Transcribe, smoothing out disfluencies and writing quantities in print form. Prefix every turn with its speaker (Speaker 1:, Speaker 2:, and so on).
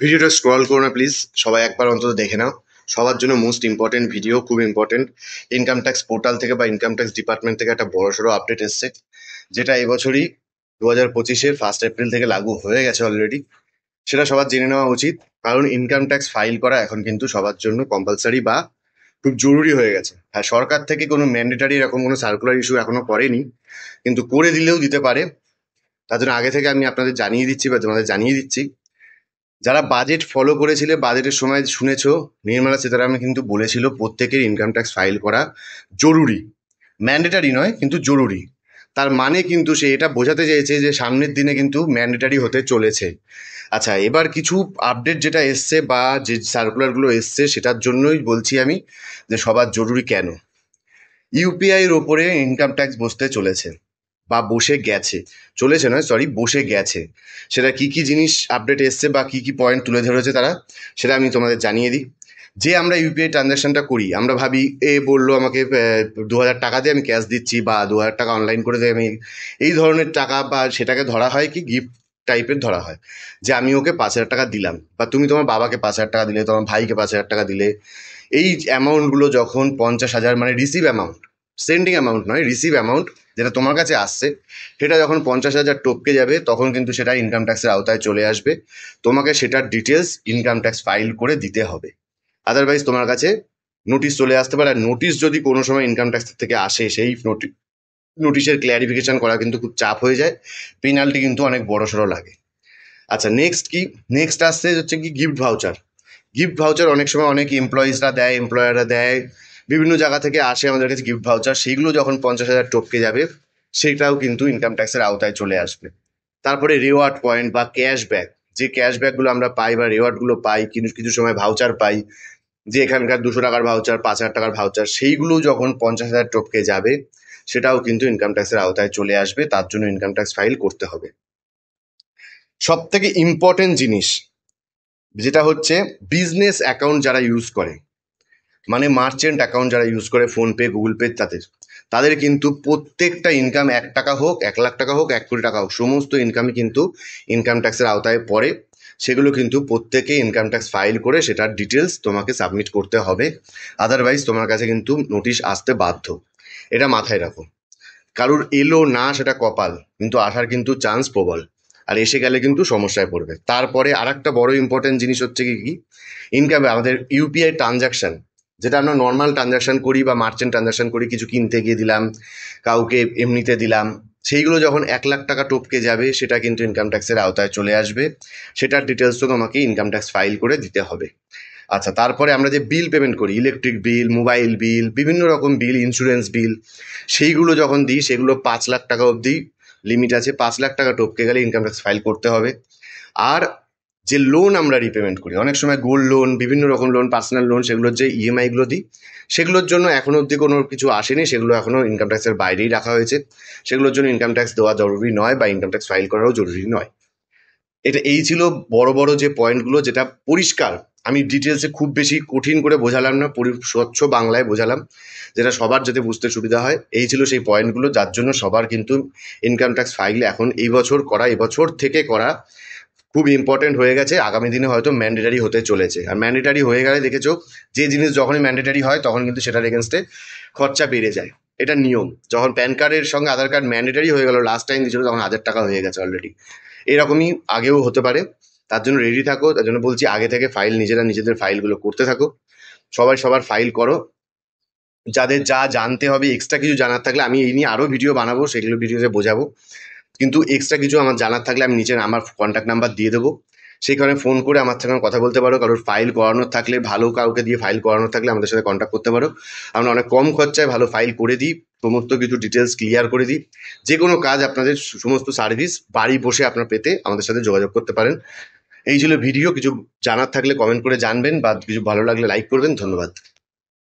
Speaker 1: ভিডিওটা স্ক্রল করো না প্লিজ, সবাই একবার অন্তত দেখে নাও। সবার জন্য মোস্ট ইম্পর্টেন্ট ভিডিও, খুব ইম্পর্টেন্ট। ইনকাম ট্যাক্স পোর্টাল থেকে বা ইনকাম ট্যাক্স ডিপার্টমেন্ট থেকে একটা বড়সড় আপডেট এসছে, যেটা এবছরই 2025-এর 1 এপ্রিল থেকে লাগু হয়ে গেছে অলরেডি। সেটা সবার জেনে নেওয়া উচিত, কারণ ইনকাম ট্যাক্স ফাইল করা এখন কিন্তু সবার জন্য কম্পালসারি বা খুব জরুরি হয়ে গেছে। হ্যাঁ, সরকার থেকে কোনো ম্যান্ডেটারি এরকম কোনো সার্কুলার ইস্যু এখনো করেনি, কিন্তু করে দিলেও দিতে পারে। তার জন্য আগে থেকে আমি আপনাদের জানিয়ে দিচ্ছি বা তোমাদের জানিয়ে দিচ্ছি, যারা বাজেট ফলো করেছিলে, বাজেটের সময় শুনেছো নির্মলা সীতারামন কিন্তু বলেছিল প্রত্যেকের ইনকাম ট্যাক্স ফাইল করা জরুরি, ম্যান্ডেটারি নয় কিন্তু জরুরি। তার মানে কিন্তু সে এটা বোঝাতে চেয়েছে যে সামনের দিনে কিন্তু ম্যান্ডেটারি হতে চলেছে। আচ্ছা, এবার কিছু আপডেট যেটা এসছে বা যে সার্কুলারগুলো এসছে সেটার জন্যই বলছি আমি যে সবার জরুরি কেন। ইউপিআইয়ের ওপরে ইনকাম ট্যাক্স বসতে চলেছে বা বসে গেছে, চলেছে নয় সরি, বসে গেছে। সেটা কি কি জিনিস আপডেট এসছে বা কি কি পয়েন্ট তুলে ধরেছে তারা, সেটা আমি তোমাদের জানিয়ে দিই। যে আমরা ইউপিআই ট্রানজ্যাকশনটা করি, আমরা ভাবি এ বললো আমাকে 2,000 টাকা দিয়ে আমি ক্যাশ দিচ্ছি বা 2,000 টাকা অনলাইন করে দিয়ে আমি এই ধরনের টাকা, বা সেটাকে ধরা হয় কি গিফট টাইপের ধরা হয়। যে আমি ওকে 5,000 টাকা দিলাম, বা তুমি তোমার বাবাকে 5,000 টাকা দিলে, তোমার ভাইকে 5,000 টাকা দিলে। এই অ্যামাউন্টগুলো যখন 50,000, মানে রিসিভ অ্যামাউন্ট, সেন্ডিং অ্যামাউন্ট নয়, রিসিভ অ্যামাউন্ট যেটা তোমার কাছে আসছে, সেটা যখন 50,000 টপকে যাবে তখন কিন্তু সেটা ইনকাম ট্যাক্সের আওতায় চলে আসবে। তোমাকে সেটার ডিটেলস ইনকাম ট্যাক্স ফাইল করে দিতে হবে, আদারওয়াইজ তোমার কাছে নোটিশ চলে আসতে পারে। আর নোটিশ যদি কোনো সময় ইনকাম ট্যাক্স থেকে আসে, সেই নোটিশের ক্ল্যারিফিকেশন করা কিন্তু খুব চাপ হয়ে যায়, পেনাল্টি কিন্তু অনেক বড়সড় লাগে। আচ্ছা, নেক্সট কি, নেক্সট আসছে হচ্ছে কি গিফট ভাউচার। গিফট ভাউচার অনেক সময় অনেক এমপ্লয়িজরা দেয়, এমপ্লয়াররা দেয়, বিভিন্ন জায়গা থেকে আসে আমাদের কাছে গিফট ভাউচার। সেইগুলো যখন 50,000 টপকে যাবে, সেটাও কিন্তু ইনকাম ট্যাক্সের আওতায় চলে আসবে। তারপরে রিওয়ার্ড পয়েন্ট বা ক্যাশব্যাক, যে ক্যাশব্যাকগুলো আমরা পাই বা রিওয়ার্ডগুলো পাই, কিছু কিছু সময় ভাউচার পাই, যে এখানকার 200 টাকার ভাউচার, 5,000 টাকার ভাউচার, সেইগুলো যখন 50,000 টপকে যাবে, সেটাও কিন্তু ইনকাম ট্যাক্সের আওতায় চলে আসবে। তার জন্য ইনকাম ট্যাক্স ফাইল করতে হবে। সব থেকে ইম্পর্টেন্ট জিনিস যেটা হচ্ছে, বিজনেস অ্যাকাউন্ট যারা ইউজ করে, মানে মার্চেন্ট অ্যাকাউন্ট যারা ইউজ করে, ফোনপে, গুগল পে, তাদের তাদের কিন্তু প্রত্যেকটা ইনকাম 1 টাকা হোক, 1,00,000 টাকা হোক, 1 কোটি টাকা হোক, সমস্ত ইনকামই কিন্তু ইনকাম ট্যাক্সের আওতায় পড়ে। সেগুলো কিন্তু প্রত্যেকে ইনকাম ট্যাক্স ফাইল করে সেটার ডিটেলস তোমাকে সাবমিট করতে হবে, আদারওয়াইজ তোমার কাছে কিন্তু নোটিশ আসতে বাধ্য। এটা মাথায় রাখো। কারুর এলো না সেটা কপাল, কিন্তু আসার কিন্তু চান্স প্রবল। আর এসে গেলে কিন্তু সমস্যায় পড়বে। তারপরে আর একটা বড় ইম্পর্টেন্ট জিনিস হচ্ছে কি কি, ইনকামে আমাদের ইউপিআই ট্রানজাকশন, যেটা আমরা নর্মাল ট্রানজাকশন করি বা মার্চেন্ট ট্রানজাকশন করি, কিছু কিনতে গিয়ে দিলাম, কাউকে এমনিতে দিলাম, সেইগুলো যখন 1,00,000 টাকা টপকে যাবে, সেটা কিন্তু ইনকাম ট্যাক্সের আওতায় চলে আসবে। সেটার ডিটেলস তো তোমাকে ইনকাম ট্যাক্স ফাইল করে দিতে হবে। আচ্ছা, তারপরে আমরা যে বিল পেমেন্ট করি, ইলেকট্রিক বিল, মোবাইল বিল, বিভিন্ন রকম বিল, ইন্স্যুরেন্স বিল, সেইগুলো যখন দিই, সেগুলো 5,00,000 টাকা অবধি লিমিট আছে। 5,00,000 টাকা টপকে গেলে ইনকাম ট্যাক্স ফাইল করতে হবে। আর যে লোন আমরা রিপেমেন্ট করি, অনেক সময় গোল্ড লোন, বিভিন্ন রকম লোন, পার্সোনাল লোন, সেগুলোর যে ইএমআইগুলো দিই, সেগুলোর জন্য এখনো অবধি কোনো কিছু আসেনি, সেগুলো এখনো ইনকাম ট্যাক্সের বাইরেই রাখা হয়েছে। সেগুলোর জন্য ইনকাম ট্যাক্স দেওয়া জরুরি নয় বা ইনকাম ট্যাক্স ফাইল করাও জরুরি নয়। এই ছিল বড় বড় যে পয়েন্টগুলো, যেটা পরিষ্কার। আমি ডিটেলসে খুব বেশি কঠিন করে বোঝালাম না, স্বচ্ছ বাংলায় বোঝালাম, যেটা সবার যাতে বুঝতে সুবিধা হয়। এই ছিল সেই পয়েন্টগুলো, যার জন্য সবার কিন্তু ইনকাম ট্যাক্স ফাইল এখন এই বছর করা, এবছর থেকে করা খুব ইম্পর্টেন্ট হয়ে গেছে। আগামী দিনে হয়তো ম্যান্ডেটারি হতে চলেছে। আর ম্যান্ডেটারি হয়ে গেলে দেখেছো, যে জিনিস যখনই ম্যান্ডেটারি হয় তখন কিন্তু সেটার এগেনস্টে খরচা বেড়ে যায়। এটা নিয়ম। যখন প্যান কার্ডের সঙ্গে আধার কার্ড ম্যান্ডেটারি হয়ে গেল, লাস্ট টাইম দিয়েছিল তখন 1,000 টাকা হয়ে গেছে অলরেডি। এরকমই আগেও হতে পারে। তার জন্য রেডি থাকো। তার জন্য বলছি, আগে থেকে ফাইল, নিজেরা নিজেদের ফাইলগুলো করতে থাকো। সবাই সবার ফাইল করো। যাদের যা জানতে হবে, এক্সট্রা কিছু জানার থাকলে আমি এই নিয়ে আরও ভিডিও বানাবো, সেগুলো ভিডিওতে বোঝাবো। কিন্তু এক্সট্রা কিছু আমার জানার থাকলে আমি নিচে আমার কন্ট্যাক্ট নাম্বার দিয়ে দেবো, সেই কারণে ফোন করে আমার সঙ্গে কথা বলতে পারো। কারোর ফাইল করানোর থাকলে, ভালো কাউকে দিয়ে ফাইল করানোর থাকলে আমাদের সাথে কন্ট্যাক্ট করতে পারো। আমরা অনেক কম খরচায় ভালো ফাইল করে দিই, সমস্ত কিছু ডিটেলস ক্লিয়ার করে দিই। যে কোনো কাজ, আপনাদের সমস্ত সার্ভিস বাড়ি বসে আপনার পেতে আমাদের সাথে যোগাযোগ করতে পারেন। এই ছিল ভিডিও। কিছু জানার থাকলে কমেন্ট করে জানবেন, বা কিছু ভালো লাগলে লাইক করবেন। ধন্যবাদ।